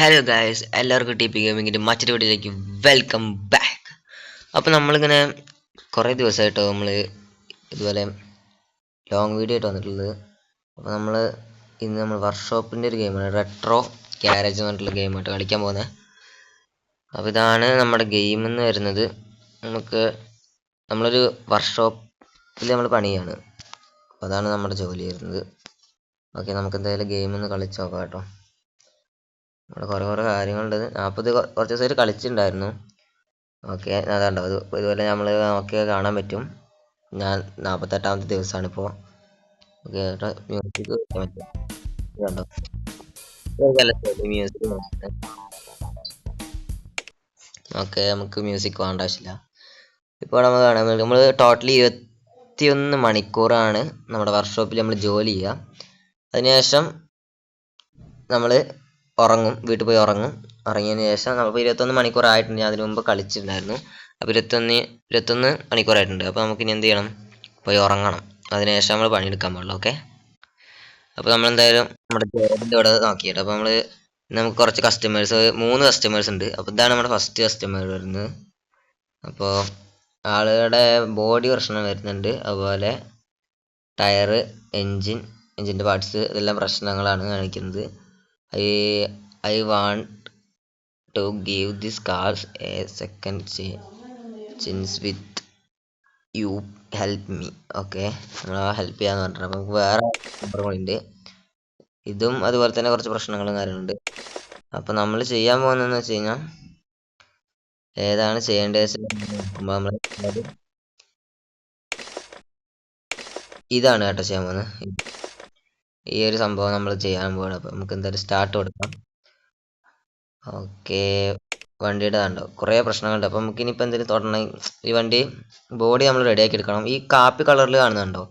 Hello guys, എല്ലാവർക്കും T P ഗെയിമിങ്ങിൻ്റെ മറ്റൊരു വീഡിയോയിലേക്ക് വെൽക്കം ബാക്ക്. അപ്പോൾ നമ്മളിങ്ങനെ കുറേ ദിവസമായിട്ടോ നമ്മൾ ഇതുപോലെ ലോങ് വീഡിയോ ആയിട്ട് വന്നിട്ടുള്ളത്. അപ്പോൾ ഇന്ന് നമ്മൾ വർക്ക്ഷോപ്പിൻ്റെ ഒരു ഗെയിമാണ്, റെട്രോ ഗ്യാരേജ് എന്ന് പറഞ്ഞിട്ടുള്ള ഗെയിമായിട്ട് കളിക്കാൻ പോകുന്നത്. അപ്പോൾ ഇതാണ് നമ്മുടെ ഗെയിം എന്ന് വരുന്നത്. നമ്മളൊരു വർക്ക്ഷോപ്പിൽ നമ്മൾ പണിയാണ്. അപ്പോൾ അതാണ് നമ്മുടെ ജോലി വരുന്നത്. ഓക്കെ, നമുക്ക് എന്തായാലും ഗെയിം ഒന്ന് കളിച്ച് നോക്കാം കേട്ടോ. ഇവിടെ കുറേ കാര്യങ്ങളുണ്ട്. നാൽപ്പത് കുറച്ച് ദിവസമായിട്ട് കളിച്ചിട്ടുണ്ടായിരുന്നു. ഓക്കെ, അതാണ്ടോ ഇതുപോലെ നമ്മൾ നമുക്ക് കാണാൻ പറ്റും. ഞാൻ 48ാമത്തെ ദിവസമാണിപ്പോൾ. ഓക്കെ, മ്യൂസിക് വെക്കാൻ പറ്റും. കണ്ടോ, മ്യൂസിക്. ഓക്കെ, നമുക്ക് മ്യൂസിക് വേണ്ട ആവശ്യമില്ല. ഇപ്പോൾ നമ്മൾ കാണാൻ നമ്മൾ ടോട്ടലി 21 മണിക്കൂറാണ് നമ്മുടെ വർക്ക്ഷോപ്പിൽ നമ്മൾ ജോലി ചെയ്യുക. അതിനുശേഷം നമ്മൾ ഉറങ്ങും, വീട്ടിൽ പോയി ഉറങ്ങും. ഉറങ്ങിയതിന് ശേഷം നമുക്ക് 21 മണിക്കൂറായിട്ടുണ്ട്. ഞാൻ അതിന് മുമ്പ് കളിച്ചിട്ടുണ്ടായിരുന്നു. അപ്പോൾ 21 മണിക്കൂറായിട്ടുണ്ട്. അപ്പോൾ നമുക്കിനി എന്ത് ചെയ്യണം? പോയി ഉറങ്ങണം. അതിനുശേഷം നമ്മൾ പണിയെടുക്കാൻ പാടുള്ളൂ. ഓക്കെ, അപ്പോൾ നമ്മളെന്തായാലും നമ്മുടെ ജോബിൻ്റെ ഇവിടെ നോക്കിയിട്ട് അപ്പോൾ നമുക്ക് കുറച്ച് 3 കസ്റ്റമേഴ്സ് ഉണ്ട്. അപ്പോൾ ഇതാണ് നമ്മുടെ ഫസ്റ്റ് കസ്റ്റമർ വരുന്നത്. അപ്പോൾ ആളുകളുടെ ബോഡി പ്രശ്നം വരുന്നുണ്ട്, അതുപോലെ ടയറ്, എൻജിൻ്റെ പാർട്സ് ഇതെല്ലാം പ്രശ്നങ്ങളാണ് കാണിക്കുന്നത്. I want to give these cars a second chance with you help me. Okay, നമ്മൾ ഹെൽപ്പ് ചെയ്യാന്ന് പറഞ്ഞിട്ട് നമുക്ക് വേറെ നമ്പറുകളുണ്ട്. ഇതും അതുപോലെ തന്നെ കുറച്ച് പ്രശ്നങ്ങളും കാര്യങ്ങളുണ്ട്. അപ്പം നമ്മൾ ചെയ്യാൻ പോകുന്നതെന്ന് വെച്ച് കഴിഞ്ഞാൽ ഏതാണ് ചെയ്യേണ്ടത് നോക്കുമ്പോൾ നമ്മൾ ഇതാണ് കേട്ടോ ചെയ്യാൻ പോകുന്നത്. ഈ ഒരു സംഭവം നമ്മൾ ചെയ്യാൻ പോകണം. അപ്പം നമുക്ക് എന്തായാലും സ്റ്റാർട്ട് കൊടുക്കാം. ഓക്കെ, വണ്ടിയുടെ കണ്ടോ കുറേ പ്രശ്നങ്ങളുണ്ട്. അപ്പം നമുക്ക് ഇനിയിപ്പോൾ എന്തെങ്കിലും തുടങ്ങണം. ഈ വണ്ടി ബോഡി നമ്മൾ റെഡിയാക്കി എടുക്കണം. ഈ കാപ്പി കളറിൽ കാണുന്നുണ്ടോ,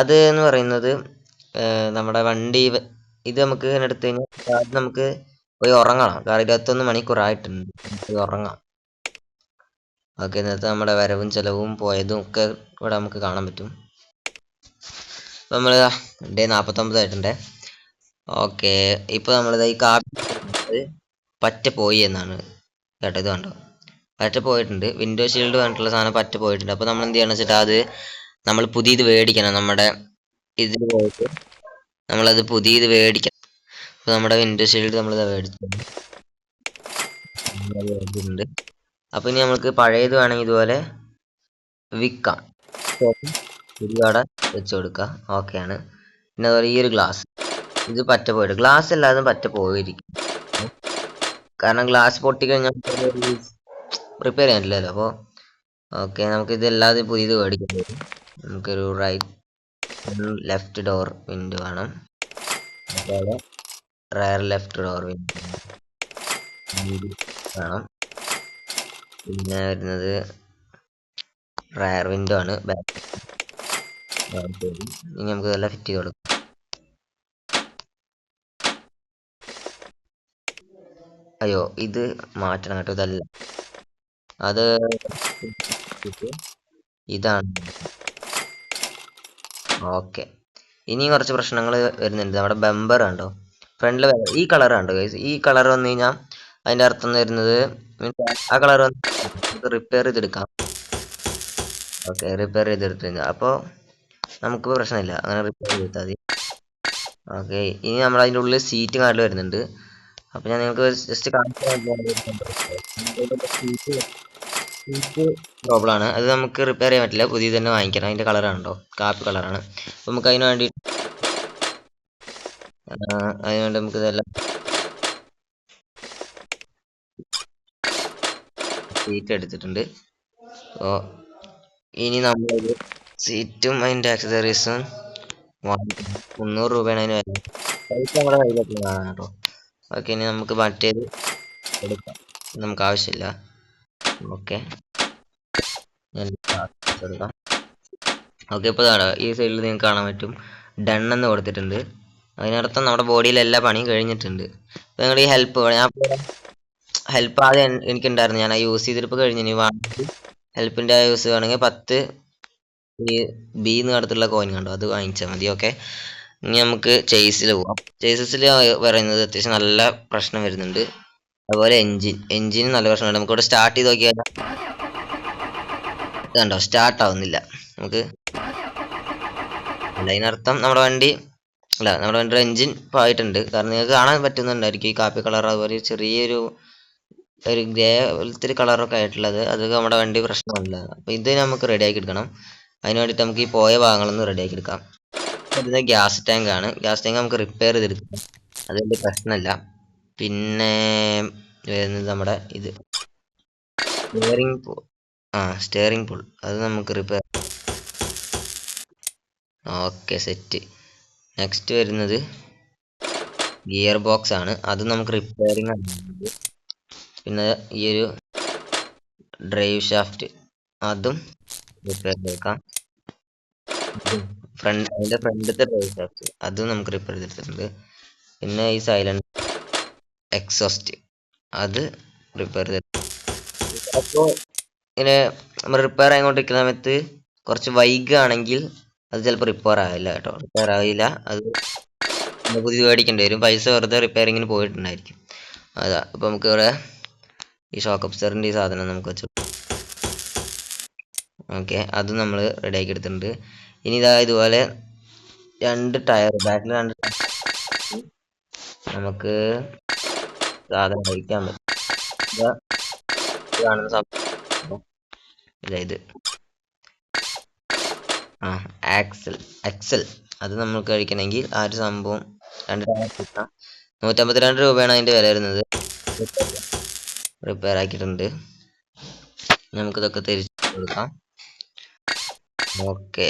അത് എന്ന് പറയുന്നത് നമ്മുടെ വണ്ടി. ഇത് നമുക്ക് എടുത്തു കഴിഞ്ഞാൽ നമുക്ക് പോയി ഉറങ്ങണം. കാരണം 21 മണിക്കൂറായിട്ടുണ്ട്, പോയി ഉറങ്ങാം. ഓക്കെ, ഇന്നത്തെ നമ്മുടെ വരവും ചിലവും പോയതും ഒക്കെ ഇവിടെ നമുക്ക് കാണാൻ പറ്റും. അപ്പം നമ്മൾ ഡേ 49 ആയിട്ടുണ്ട്. ഓക്കെ, ഇപ്പോൾ നമ്മളിത് ഈ കാപ്പി പറ്റ പോയി എന്നാണ് കേട്ടോ. ഇത് കണ്ടോ, പറ്റ പോയിട്ടുണ്ട്. വിൻഡോ ഷീൽഡ് പറഞ്ഞിട്ടുള്ള സാധനം പറ്റ പോയിട്ടുണ്ട്. അപ്പോൾ നമ്മൾ എന്ത് ചെയ്യണം വെച്ചിട്ട് അത് നമ്മൾ പുതിയത് മേടിക്കണം. നമ്മുടെ ഇതിൽ പോയിട്ട് നമ്മളത് പുതിയത് മേടിക്കണം. അപ്പോൾ നമ്മുടെ വിൻഡോ ഷീൽഡ് നമ്മളിത് മേടിച്ചിട്ടുണ്ട്. അപ്പോൾ ഇനി നമുക്ക് പഴയത് വേണമെങ്കിൽ ഇതുപോലെ വിൽക്കാം. പുതിയവിടെ വെച്ച് കൊടുക്കുക. ഓക്കെയാണ്. പിന്നെ അതുപോലെ ഈ ഒരു ഗ്ലാസ്, ഇത് പറ്റ പോയിട്ട് ഗ്ലാസ് എല്ലാതും പറ്റ പോയിരിക്കും. കാരണം ഗ്ലാസ് പൊട്ടിക്കഴിഞ്ഞാൽ റിപ്പയർ ചെയ്യാൻ പറ്റില്ലല്ലോ. അപ്പോൾ ഓക്കെ, നമുക്ക് ഇതെല്ലാതും പുതിയത് മേടിക്കേണ്ടി വരും. നമുക്കൊരു ലെഫ്റ്റ് ഡോർ വിൻഡോ വേണം, അതുപോലെ റയർ ലെഫ്റ്റ് ഡോർ വിൻഡോ വേണം. പിന്നെ വരുന്നത് റയർ വിൻഡോ ആണ്. ഇനി നമുക്ക് ഇതെല്ലാം ഫിറ്റ് ചെയ്ത് കൊടുക്കാം. അയ്യോ, ഇത് മാറ്റണം കേട്ടോ. ഇതല്ല, അത് ഇതാണ്. ഓക്കെ, ഇനി കുറച്ച് പ്രശ്നങ്ങൾ വരുന്നുണ്ട്. നമ്മുടെ ബമ്പർ കണ്ടോ, ഫ്രണ്ടിൽ ഈ കളർ കണ്ടോ ഗൈസ്. ഈ കളർ വന്നു കഴിഞ്ഞാൽ അതിൻ്റെ അർത്ഥം വരുന്നത് ആ കളർ വന്ന് റിപ്പയർ ചെയ്തെടുക്കാം. ഓക്കെ, റിപ്പയർ ചെയ്തെടുത്തു കഴിഞ്ഞാൽ അപ്പോൾ നമുക്ക് പ്രശ്നമില്ല, അങ്ങനെ റിപ്പയർ ചെയ്താൽ മതി. ഓക്കെ, ഇനി നമ്മൾ അതിൻ്റെ ഉള്ളിൽ സീറ്റ് കാർഡിൽ വരുന്നുണ്ട്. അപ്പോൾ ഞാൻ നിങ്ങൾക്ക് ജസ്റ്റ് സീറ്റ് പ്രോബ്ലമാണ്. അത് നമുക്ക് റിപ്പയർ ചെയ്യാൻ പറ്റില്ല, പുതിയത് തന്നെ വാങ്ങിക്കണം. അതിൻ്റെ കളറാണല്ലോ കാപ്പി കളറാണ്. അപ്പോൾ നമുക്ക് അതിന് വേണ്ടി നമുക്ക് ഇതെല്ലാം സീറ്റ് എടുത്തിട്ടുണ്ട്. അപ്പോൾ ഇനി നമ്മളൊരു സീറ്റും അതിൻ്റെ ആക്സസറീസും 300 രൂപയാണ് അതിന് വില. പൈസ നമ്മുടെ കയ്യിലൊക്കെ കാണാം കേട്ടോ. ഓക്കെ, ഇനി നമുക്ക് മറ്റേത് എടുക്കാം, നമുക്ക് ആവശ്യമില്ല. ഓക്കെ, എടുക്കാം. ഓക്കെ, ഇപ്പോൾ ഈ സൈഡിൽ നിങ്ങൾക്ക് കാണാൻ പറ്റും ഡൺ എന്ന് കൊടുത്തിട്ടുണ്ട്. അതിനർത്ഥം നമ്മുടെ ബോഡിയിൽ എല്ലാ പണിയും കഴിഞ്ഞിട്ടുണ്ട്. അപ്പോൾ നിങ്ങൾ ഈ ഹെൽപ്പ് ആദ്യം എനിക്കുണ്ടായിരുന്നു, ഞാൻ യൂസ് ചെയ്തിട്ട് കഴിഞ്ഞു. ഇനി ഹെൽപ്പിൻ്റെ യൂസ് വേണമെങ്കിൽ 10 ഈ ബി എന്ന് അടുത്തുള്ള കോയിൻ കണ്ടോ, അത് വാങ്ങിച്ചാൽ മതി. ഓക്കെ, ഇനി നമുക്ക് ചേസിൽ പോവാം. ചേസസിൽ പറയുന്നത് അത്യാവശ്യം നല്ല പ്രശ്നം വരുന്നുണ്ട്. അതുപോലെ എഞ്ചിന് നല്ല പ്രശ്നമുണ്ട്. നമുക്കിവിടെ സ്റ്റാർട്ട് ചെയ്ത് നോക്കിയാൽ ഇതുണ്ടോ, സ്റ്റാർട്ട് ആവുന്നില്ല നമുക്ക്. അല്ല, അതിനർത്ഥം നമ്മുടെ വണ്ടിയുടെ എഞ്ചിൻ പോയിട്ടുണ്ട്. കാരണം നിങ്ങൾക്ക് കാണാൻ പറ്റുന്നുണ്ടായിരിക്കും ഈ കാപ്പി കളർ അതുപോലെ ചെറിയൊരു ഗ്രേ പോലത്തെ ഒരു കളറൊക്കെ ആയിട്ടുള്ളത്. അത് നമ്മുടെ വണ്ടി പ്രശ്നമല്ല. അപ്പൊ ഇത് നമുക്ക് റെഡിയാക്കി എടുക്കണം. അതിന് വേണ്ടിയിട്ട് നമുക്ക് ഈ പോയ ഭാഗങ്ങളൊന്ന് റെഡിയാക്കി എടുക്കാം. ഇത് ഗ്യാസ് ടാങ്ക് ആണ്. ഗ്യാസ് ടാങ്ക് നമുക്ക് റിപ്പയർ ചെയ്തെടുക്കാം, അത് വലിയ പ്രശ്നമല്ല. പിന്നെ വരുന്നത് നമ്മുടെ ഇത് സ്റ്റിയറിംഗ് പൂൾ. സ്റ്റിയറിംഗ് പൂൾ അത് നമുക്ക് റിപ്പയർ. Okay, set. നെക്സ്റ്റ് വരുന്നത് ഗിയർ ബോക്സ് ആണ്. അത് നമുക്ക് റിപ്പയറിംഗ് ആണ്. പിന്നെ ഈ ഒരു ഡ്രൈവ് ഷാഫ്റ്റ് അതും റിപ്പയർ ചെയ്തെടുക്കാം. അതിന്റെ ഫ്രണ്ടിലത്തെ ഡ്രൈവ് ഷാഫ്റ്റ് അതും നമുക്ക് റിപ്പയർ ചെയ്തെടുത്തിട്ടുണ്ട്. പിന്നെ ഈ സൈലന്റ് എക്സോസ്റ്റ് അത് റിപ്പയർ ചെയ്ത്. അപ്പോൾ ഇങ്ങനെ നമ്മൾ റിപ്പയർ ആയിക്കൊണ്ടിരിക്കുന്ന സമയത്ത് കുറച്ച് വൈകുകയാണെങ്കിൽ അത് ചിലപ്പോൾ റിപ്പയർ ആവില്ല കേട്ടോ. റിപ്പയർ ആവില്ല, അത് പുതിയ മേടിക്കേണ്ടി വരും. പൈസ വെറുതെ റിപ്പയറിങ്ങിന് പോയിട്ടുണ്ടായിരിക്കും. അതാ. അപ്പോൾ നമുക്ക് ഇവിടെ ഈ ഷോക്ക് അബ്സറിൻ്റെ ഈ സാധനം നമുക്ക് വെച്ചു. ഓക്കെ, അത് നമ്മൾ റെഡിയാക്കി എടുത്തിട്ടുണ്ട്. ഇനി ഇതാ ഇതുപോലെ രണ്ട് ടയർ, ബാക്കിൽ രണ്ട് നമുക്ക് സാധനം കഴിക്കാൻ പറ്റും. കാണുന്ന സംഭവം ഇത് എക്സൽ അത് നമുക്ക് കഴിക്കണമെങ്കിൽ ആ ഒരു സംഭവം രണ്ട് ടയർ കിട്ടാം. 152 രൂപയാണ് അതിന്റെ വില വരുന്നത്. റിപ്പയർ ആക്കിയിട്ടുണ്ട്. നമുക്കിതൊക്കെ തിരിച്ചു കൊടുക്കാം. ഓക്കെ,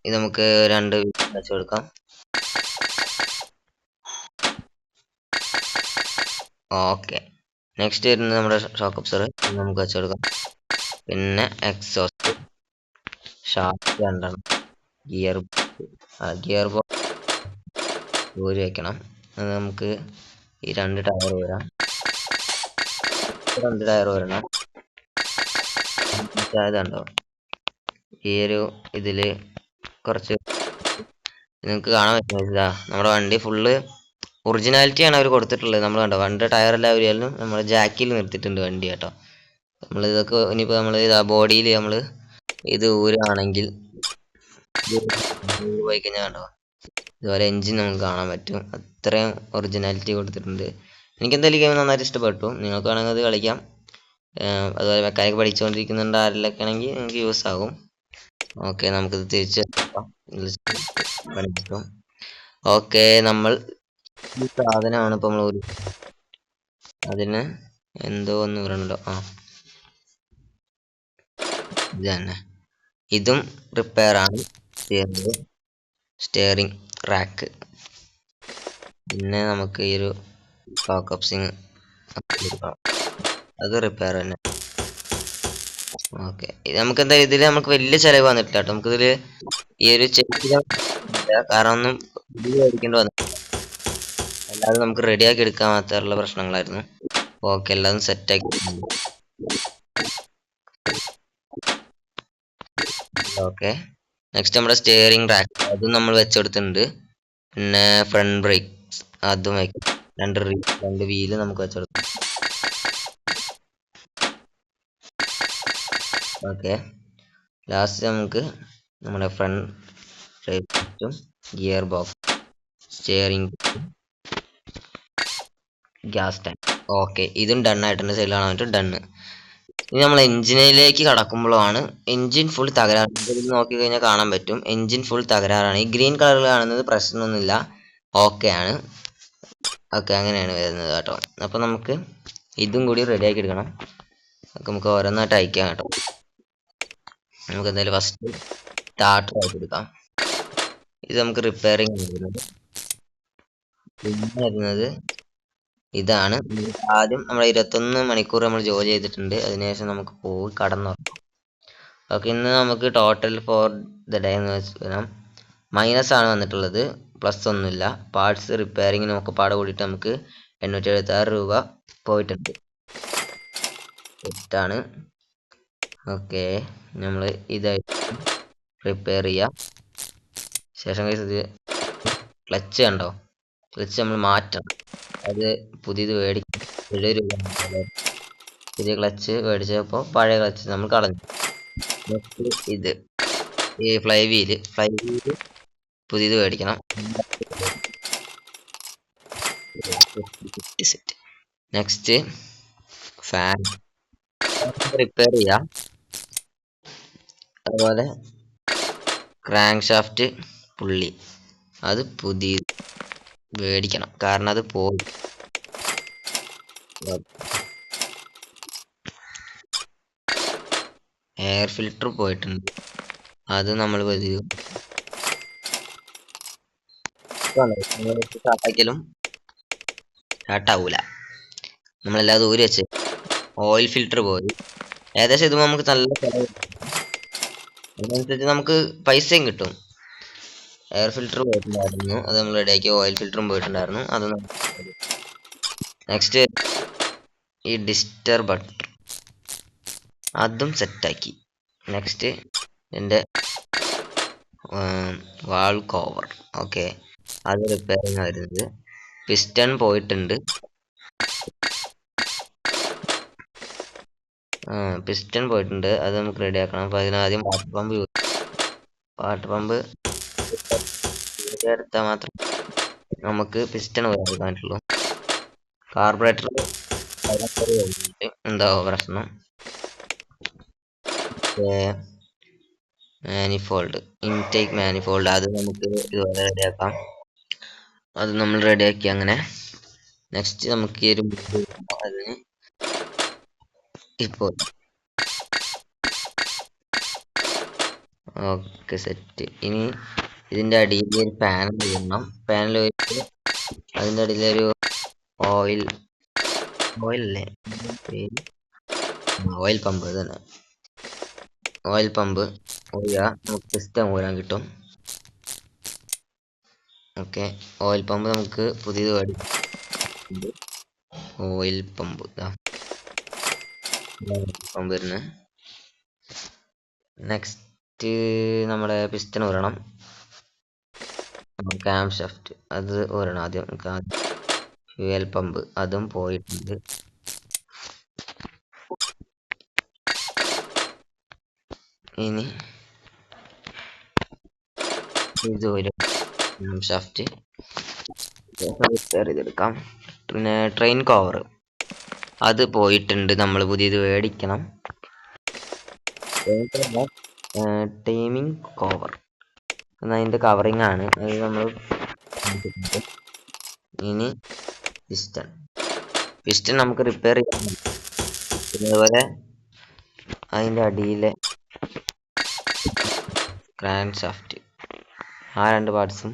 ഇത് നമുക്ക് രണ്ട് വെച്ച് കൊടുക്കാം. ഓക്കെ, നെക്സ്റ്റ് വരുന്നത് നമ്മുടെ ഷോക്ക് അബ്സർ നമുക്ക് വെച്ച് കൊടുക്കാം. പിന്നെ എക്സോസ്റ്റ്, ഷാഫ്റ്റ് രണ്ടെണ്ണം, ഗിയർ ബോക്സ് ഊരി വെക്കണം. അത് നമുക്ക് ഈ രണ്ട് ടയർ വരാം. വരണം. ഇതുണ്ടോ, ഈ ഒരു ഇതില് കുറച്ച് നിങ്ങൾക്ക് കാണാൻ പറ്റുന്നില്ല. നമ്മുടെ വണ്ടി ഫുള്ള് ഒറിജിനാലിറ്റി ആണ് അവർ കൊടുത്തിട്ടുള്ളത്. നമ്മൾ കണ്ടോ, വണ്ടി ടയർ എല്ലാവരും നമ്മൾ ജാക്കിൽ നിർത്തിയിട്ടുണ്ട് വണ്ടി കേട്ടോ. നമ്മൾ ഇതൊക്കെ ഇനിയിപ്പോൾ നമ്മൾ ബോഡിയിൽ നമ്മൾ ഇത് ഊരാണെങ്കിൽ പോയി കഴിഞ്ഞാൽ കണ്ടോ, ഇതുപോലെ എഞ്ചിൻ നമുക്ക് കാണാൻ പറ്റും. അത്രയും ഒറിജിനാലിറ്റി കൊടുത്തിട്ടുണ്ട്. എനിക്ക് എന്തായാലും ഗെയിം നന്നായിട്ട് ഇഷ്ടപ്പെട്ടു. നിങ്ങൾക്ക് വേണമെങ്കിൽ അത് കളിക്കാം. അതുപോലെ മെക്കാനിക് പഠിച്ചുകൊണ്ടിരിക്കുന്നുണ്ട് ആരിലൊക്കെ ആണെങ്കിൽ നിങ്ങൾക്ക് യൂസ് ആകും. ഓക്കെ, നമുക്കിത് തിരിച്ച് കിട്ടും. ഓക്കെ, നമ്മൾ ഈ സാധനമാണ് ഇപ്പൊ നമ്മൾ അതിന് എന്തോ ഒന്ന് പറയണല്ലോ. ഇത് തന്നെ, ഇതും റിപ്പയർ ആണ് ചെയ്യുന്നത്. സ്റ്റിയറിംഗ് റാക്ക്, പിന്നെ നമുക്ക് ഈ ഒരു കോക്കപ്സിങ് അത് റിപ്പയർ തന്നെ. ഓക്കെ, നമുക്ക് എന്തായാലും ഇതിൽ നമുക്ക് വലിയ ചെലവ് വന്നിട്ടില്ല കേട്ടോ. നമുക്കിതിൽ ഈ ഒരു കാരണം ഒന്നും മേടിക്കേണ്ടി വന്നിട്ടില്ല. അല്ലാതെ നമുക്ക് റെഡിയാക്കി എടുക്കാൻ മാത്രമുള്ള പ്രശ്നങ്ങളായിരുന്നു. ഓക്കെ, എല്ലാം സെറ്റാക്കി. ഓക്കെ, നെക്സ്റ്റ് നമ്മുടെ സ്റ്റിയറിംഗ് റാക്ക് അതും നമ്മൾ വെച്ചെടുത്തിട്ടുണ്ട്. പിന്നെ ഫ്രണ്ട് ബ്രേക്സ് അതും വയ്ക്കും. രണ്ട് വീല് നമുക്ക് വെച്ചെടുക്കാം. ഓക്കെ, ലാസ്റ്റ് നമുക്ക് നമ്മുടെ ഫ്രണ്ട് ബ്രേക്കും gear box, steering, gas tank. Okay, ഇതും ഡൺ ആയിട്ടുണ്ട്. സൈഡിൽ കാണാൻ പറ്റും, ഡണ്ണ്. ഇനി നമ്മൾ എഞ്ചിനിലേക്ക് കടക്കുമ്പോഴാണ് എഞ്ചിൻ ഫുൾ തകരാറ്. നോക്കി കഴിഞ്ഞാൽ കാണാൻ പറ്റും എഞ്ചിൻ ഫുൾ തകരാറാണ്. ഈ ഗ്രീൻ കളറിൽ കാണുന്നത് പ്രശ്നമൊന്നുമില്ല, ഓക്കെ ആണ്. ഓക്കെ, അങ്ങനെയാണ് വരുന്നത് കേട്ടോ. അപ്പൊ നമുക്ക് ഇതും കൂടി റെഡിയാക്കി എടുക്കണം. നമുക്ക് ഓരോന്നായിട്ട് അയക്കാം കേട്ടോ. നമുക്ക് എന്തായാലും ഫസ്റ്റ് സ്റ്റാർട്ടർ ആക്കി എടുക്കാം. ഇത് നമുക്ക് റിപ്പയറിങ് വരുന്നത്. പിന്നെ വരുന്നത് ഇതാണ്. ആദ്യം നമ്മൾ 21 മണിക്കൂർ നമ്മൾ ജോലി ചെയ്തിട്ടുണ്ട്. അതിനുശേഷം നമുക്ക് പോയി കടന്നുറങ്ങാം. ഓക്കെ, ഇന്ന് നമുക്ക് ടോട്ടൽ ഫോർ ദ ഡേ എന്ന് വെച്ചാൽ മൈനസ് ആണ് വന്നിട്ടുള്ളത്, പ്ലസ് ഒന്നുമില്ല. പാർട്സ് റിപ്പയറിങ്ങിനും ഒക്കെ പാടെ കൂടിയിട്ട് നമുക്ക് 876 രൂപ പോയിട്ടുണ്ട്. തെറ്റാണ്. ഓക്കെ, നമ്മൾ ഇതായിട്ട് റിപ്പയർ ചെയ്യാം. ശേഷം ഇത് ക്ലച്ച് കണ്ടോ, ക്ലച്ച് നമ്മൾ മാറ്റണം. അത് പുതിയത് മേടിക്കും. രൂപ പുതിയ ക്ലച്ച് മേടിച്ചപ്പോൾ പഴയ ക്ലച്ച് നമ്മൾ കളഞ്ഞു. Next ഇത് ഈ ഫ്ലൈ വീല് പുതിയത് മേടിക്കണം. സെറ്റ്. നെക്സ്റ്റ് ഫാൻ റിപ്പയർ ചെയ്യാം. അതുപോലെ ക്രാങ്ക് ഷാഫ്റ്റ് പുള്ളി അത് പുതിയ മേടിക്കണം, കാരണം അത് പോയി. എയർ ഫിൽട്ടർ പോയിട്ടുണ്ട്, അത് നമ്മൾ പുതിയ സ്റ്റാർട്ടാക്കിയാലും സ്റ്റാർട്ടാവൂല. നമ്മളെല്ലാം ഊരി വെച്ച്. ഓയിൽ ഫിൽട്ടർ പോയി. ഏകദേശം ഇത് നമുക്ക് നല്ല ചെലവ്. അതിനനുസരിച്ച് നമുക്ക് പൈസയും കിട്ടും. എയർ ഫിൽട്ടർ പോയിട്ടുണ്ടായിരുന്നു, അത് നമ്മൾ റെഡിയാക്കി. ഓയിൽ ഫിൽറ്ററും പോയിട്ടുണ്ടായിരുന്നു, അത് നെക്സ്റ്റ് ഈ ഡിസ്റ്റർ ബട്ടർ അതും സെറ്റാക്കി. നെക്സ്റ്റ് എൻ്റെ വാൾ കവർ, ഓക്കെ, അത് റിപ്പയറിങ് വരുന്നത്. പിസ്റ്റൺ പോയിട്ടുണ്ട്. അത് നമുക്ക് റെഡി ആക്കണം. അപ്പൊ അതിനാദ്യം വാട്ടർ പമ്പ് എടുത്താൽ മാത്രം നമുക്ക് പിസ്റ്റൺ ഉപയോഗിക്കാൻ പറ്റുള്ളൂ. കാർബറേറ്റർ എന്താ പ്രശ്നം. മാനിഫോൾഡ്, ഇൻടേക്ക് മാനിഫോൾഡ്, അത് നമുക്ക് ഇതുപോലെ റെഡിയാക്കാം. അത് നമ്മൾ റെഡിയാക്കി. അങ്ങനെ നെക്സ്റ്റ് നമുക്ക് ഈ ഒരു അതിന് ഇപ്പോൾ ഓക്കെ സെറ്റ്. ഇനി ഇതിന്റെ അടിയിൽ ഒരു പാനൽ ഇടണം. പാനൽ വെച്ച് അതിന്റെ അടിയിലൊരു ഓയിൽ അല്ലേ, ഓയിൽ പമ്പ് തന്നെ. ഓയിൽ പമ്പ് ഊരാ, നമുക്ക് പിസ്റ്റൺ ഊരാൻ കിട്ടും. ഓക്കെ, ഓയിൽ പമ്പ് നമുക്ക് പുതിയത് മേടിക്കും. ഓയിൽ പമ്പ് വരുന്നത്. നെക്സ്റ്റ് നമ്മുടെ പിസ്റ്റൺ ഊരണം. ക്യാം ഷാഫ്റ്റ് അത് ഊരണം ആദ്യം. ഫ്യൂവൽ പമ്പ് അതും പോയിട്ടുണ്ട്. ഇനി ഇത് ഒരു ഷാഫ്റ്റ് റിപ്പയർ ചെയ്തെടുക്കാം. പിന്നെ ട്രെയിൻ കവർ അത് പോയിട്ടുണ്ട്, നമ്മൾ പുതിയത് മേടിക്കണം. ടൈമിംഗ് കവർ അതിന്റെ കവറിങ് ആണ്, അത് നമ്മൾ. ഇനി പിസ്റ്റൺ നമുക്ക് റിപ്പയർ ചെയ്യാം. അതുപോലെ അതിന്റെ അടിയിലെ ക്രാങ്ക് ഷാഫ്റ്റ്, ആ രണ്ട് പാർട്സും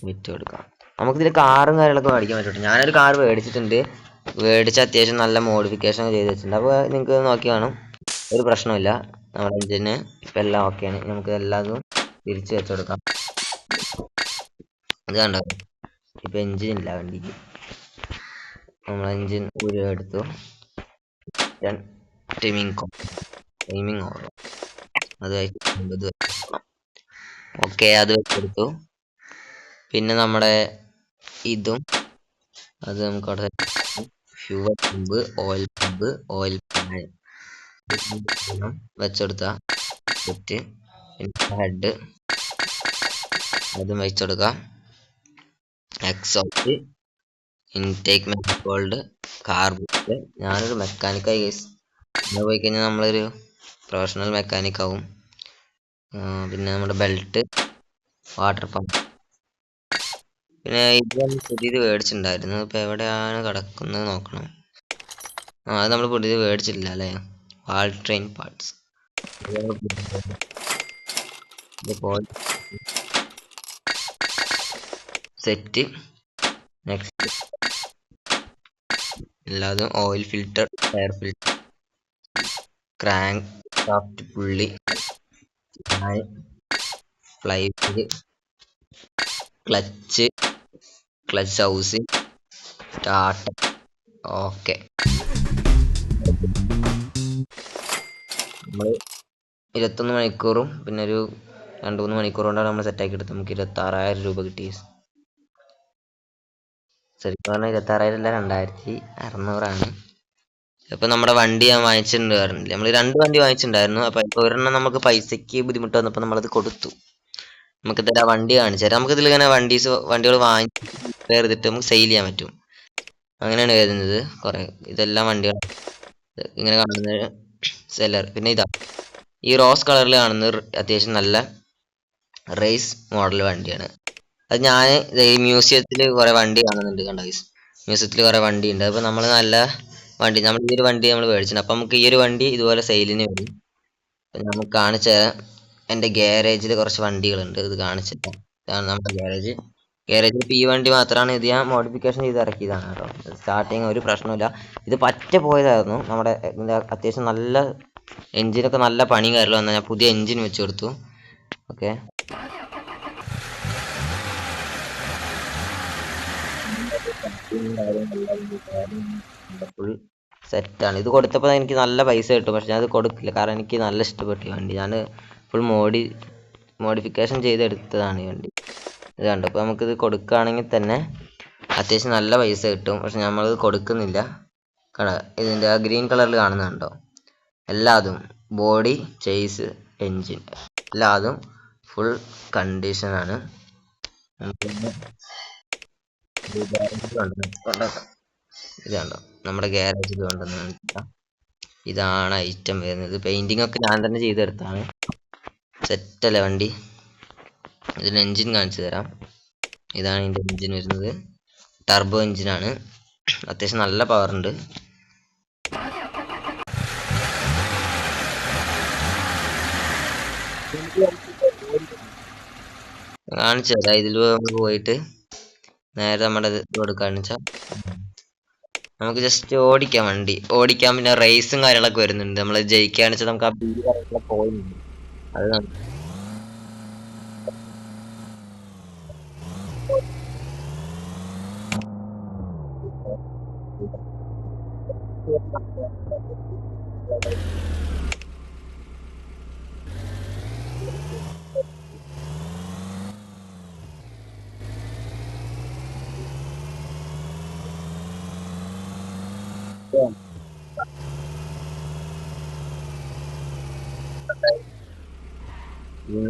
വിറ്റ് കൊടുക്കാം. നമുക്കിതിൽ കാറും കാര്യങ്ങളൊക്കെ മേടിക്കാൻ പറ്റും. ഞാനൊരു കാർ മേടിച്ചിട്ടുണ്ട്. മേടിച്ച് അത്യാവശ്യം നല്ല മോഡിഫിക്കേഷൻ ചെയ്ത് വെച്ചിട്ടുണ്ട്. അപ്പോൾ നിങ്ങൾക്ക് നോക്കി കാണും, ഒരു പ്രശ്നമില്ല. നമ്മുടെ എഞ്ചിന് ഇപ്പം എല്ലാം ഓക്കെയാണ്. നമുക്ക് എല്ലാതും തിരിച്ചു വെച്ച് കൊടുക്കാം. അത് കണ്ടോ, ഇപ്പം എഞ്ചിൻ ഇല്ല വണ്ടിക്ക്. നമ്മൾ എഞ്ചിൻ എടുത്തു. ടൈമിംഗ് ഓവർ അത് ഓക്കെ, അത് വെച്ചെടുത്തു. പിന്നെ നമ്മുടെ ഇതും അത് നമുക്ക് അവിടെ ഫ്യൂവൽ പമ്പ്, ഓയിൽ പാൻ വെച്ചെടുത്ത സെറ്റ്. ഹെഡ് അതും വെച്ചെടുക്കാം. Exhaust, intake manifold, carburettor. ഞാനൊരു മെക്കാനിക്കായി ഗൈസ്. ഇങ്ങനെ പോയി കഴിഞ്ഞാൽ നമ്മളൊരു പ്രൊഫഷണൽ മെക്കാനിക് ആവും. പിന്നെ നമ്മുടെ ബെൽറ്റ്, വാട്ടർ പമ്പ്. പിന്നെ ഇത് പുതിയത് മേടിച്ചിട്ടുണ്ടായിരുന്നു. ഇപ്പൊ എവിടെയാണ് കിടക്കുന്നത് നോക്കണം. അത് നമ്മൾ പുതിയത് മേടിച്ചിട്ടില്ല അല്ലേ. Valve train parts set. Next എല്ലാതും oil filter, air filter, crankshaft pulley, flywheel, clutch housing, start. Okay, നമ്മൾ 21 മണിക്കൂറും പിന്നെ ഒരു 2-3 മണിക്കൂർ കൊണ്ടാണ് നമ്മൾ സെറ്റാക്കി എടുത്തത്. നമുക്ക് 26,000 രൂപ കിട്ടി. ശരിക്കും പറഞ്ഞാൽ 26,000 അല്ല 2,600 ഇപ്പൊ നമ്മുടെ വണ്ടി ഞാൻ വാങ്ങിച്ചിട്ടുണ്ട് പറഞ്ഞില്ലേ, നമ്മൾ 2 വണ്ടി വാങ്ങിച്ചിട്ടുണ്ടായിരുന്നു. അപ്പൊ ഇപ്പൊ ഒരെണ്ണം നമുക്ക് പൈസക്ക് ബുദ്ധിമുട്ട് വന്നപ്പോ നമ്മളത് കൊടുത്തു. നമുക്ക് ഇതിൽ ആ വണ്ടി കാണിച്ചു തരാം. നമുക്ക് ഇതിൽ ഇങ്ങനെ വണ്ടികൾ വാങ്ങിച്ച് റിപ്പയർ ചെയ്തിട്ട് നമുക്ക് സെയിൽ ചെയ്യാൻ പറ്റും. അങ്ങനെയാണ് വരുന്നത്. കുറെ ഇതെല്ലാം വണ്ടികൾ ഇങ്ങനെ കാണുന്നത് സെല്ലർ. പിന്നെ ഇതാ ഈ റോസ് കളറിൽ കാണുന്നത് അത്യാവശ്യം നല്ല റേസ് മോഡൽ വണ്ടിയാണ്. അത് ഞാൻ ഈ മ്യൂസിയത്തിൽ കുറെ വണ്ടി കാണുന്നുണ്ട്, കണ്ടോ ഗൈസ്. മ്യൂസിയത്തിൽ കുറെ വണ്ടി ഉണ്ട്. അപ്പൊ നമ്മൾ നല്ല വണ്ടി, നമ്മൾ ഈ ഒരു വണ്ടി നമ്മൾ മേടിച്ചിട്ടുണ്ട്. അപ്പൊ നമുക്ക് ഈ ഒരു വണ്ടി ഇതുപോലെ സെയിലിന് വരും. അപ്പൊ നമുക്ക് കാണിച്ച എന്റെ ഗ്യാരേജിൽ കുറച്ച് വണ്ടികളുണ്ട്, ഇത് കാണിച്ചിട്ട്. ഇതാണ് നമ്മുടെ ഗ്യാരേജിൽ ഇപ്പൊ ഈ വണ്ടി മാത്രമാണ് ഇത് ഞാൻ മോഡിഫിക്കേഷൻ ചെയ്ത് ഇറക്കിയതാണ് കേട്ടോ. സ്റ്റാർട്ടിങ് ഒരു പ്രശ്നമില്ല. ഇത് പറ്റ പോയതായിരുന്നു. നമ്മുടെ അത്യാവശ്യം നല്ല എഞ്ചിനൊക്കെ നല്ല പണി കാര്യങ്ങളും വന്നാൽ ഞാൻ പുതിയ എഞ്ചിൻ വെച്ച് കൊടുത്തു. ഓക്കെ, ഫുൾ സെറ്റാണ്. ഇത് കൊടുത്തപ്പോൾ എനിക്ക് നല്ല പൈസ കിട്ടും, പക്ഷെ ഞാൻ അത് കൊടുക്കില്ല. കാരണം എനിക്ക് നല്ല ഇഷ്ടപ്പെട്ടു ഈ വണ്ടി. ഞാൻ ഫുൾ മോഡിഫിക്കേഷൻ ചെയ്തെടുത്തതാണ് ഈ വണ്ടി. ഇത് കണ്ടു. അപ്പോൾ നമുക്കിത് കൊടുക്കുകയാണെങ്കിൽ തന്നെ അത്യാവശ്യം നല്ല പൈസ കിട്ടും, പക്ഷെ നമ്മളത് കൊടുക്കുന്നില്ല. ഇതിൻ്റെ ആ ഗ്രീൻ കളറിൽ കാണുന്നുണ്ടോ, എല്ലാതും ബോഡി, ചേസ്, എൻജിൻ എല്ലാതും ഫുൾ കണ്ടീഷനാണ്. ഇത് കണ്ടോ, നമ്മുടെ ഗ്യാരേജിൽ കൊണ്ടുവന്ന ഇതാണ് ഐറ്റം വരുന്നത്. പെയിന്റിംഗ് ഒക്കെ ഞാൻ തന്നെ ചെയ്തെടുത്താണ്. സെറ്റല്ലേ വണ്ടി. ഇതിന് എൻജിൻ കാണിച്ചു തരാം. ഇതാണ് ഇതിന്റെ എൻജിൻ വരുന്നത്. ടർബോ എൻജിനാണ്, അത്യാവശ്യം നല്ല പവർ ഉണ്ട്. കാണിച്ചു തരാം. ഇതിൽ നമുക്ക് പോയിട്ട് നേരെ നമ്മുടെ ഇത് കൊടുക്കാന്ന് വെച്ചാൽ നമുക്ക് ജസ്റ്റ് ഓടിക്കാം, വണ്ടി ഓടിക്കാം. പിന്നെ റേസും കാര്യങ്ങളൊക്കെ വരുന്നുണ്ട്. നമ്മൾ ജയിക്കാന്ന് വെച്ചാൽ നമുക്ക് ആ ബി കാര്യങ്ങളൊക്കെ പോയിട്ടുണ്ട്. അത്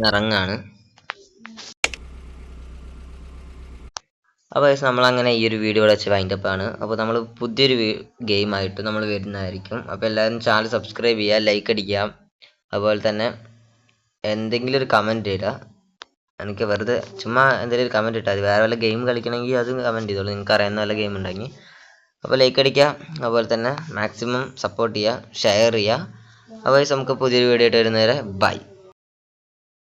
ഇറങ്ങാണ്. അപ്പോൾ നമ്മളങ്ങനെ ഈ ഒരു വീഡിയോ വെച്ച് വൈൻഡപ്പ് ആണ്. അപ്പോൾ നമ്മൾ പുതിയൊരു ഗെയിമായിട്ട് നമ്മൾ വരുന്നതായിരിക്കും. അപ്പോൾ എല്ലാവരും ചാനൽ സബ്സ്ക്രൈബ് ചെയ്യുക, ലൈക്ക് അടിക്കുക. അതുപോലെ തന്നെ എന്തെങ്കിലും ഒരു കമൻറ്റ് ഇടുക. എനിക്ക് വെറുതെ ചുമ്മാ എന്തെങ്കിലും ഒരു കമൻറ്റ് ഇട്ടാൽ മതി. വേറെ വല്ല ഗെയിം കളിക്കണമെങ്കിൽ അത് കമൻറ്റ് ചെയ്തോളൂ, നിങ്ങൾക്ക് അറിയുന്ന വല്ല ഗെയിം ഉണ്ടെങ്കിൽ. അപ്പോൾ ലൈക്ക് അടിക്കുക, അതുപോലെ തന്നെ മാക്സിമം സപ്പോർട്ട് ചെയ്യുക, ഷെയർ ചെയ്യുക. അപ്പോൾ നമുക്ക് പുതിയൊരു വീഡിയോ ആയിട്ട് വരുന്നവരെ ബൈ.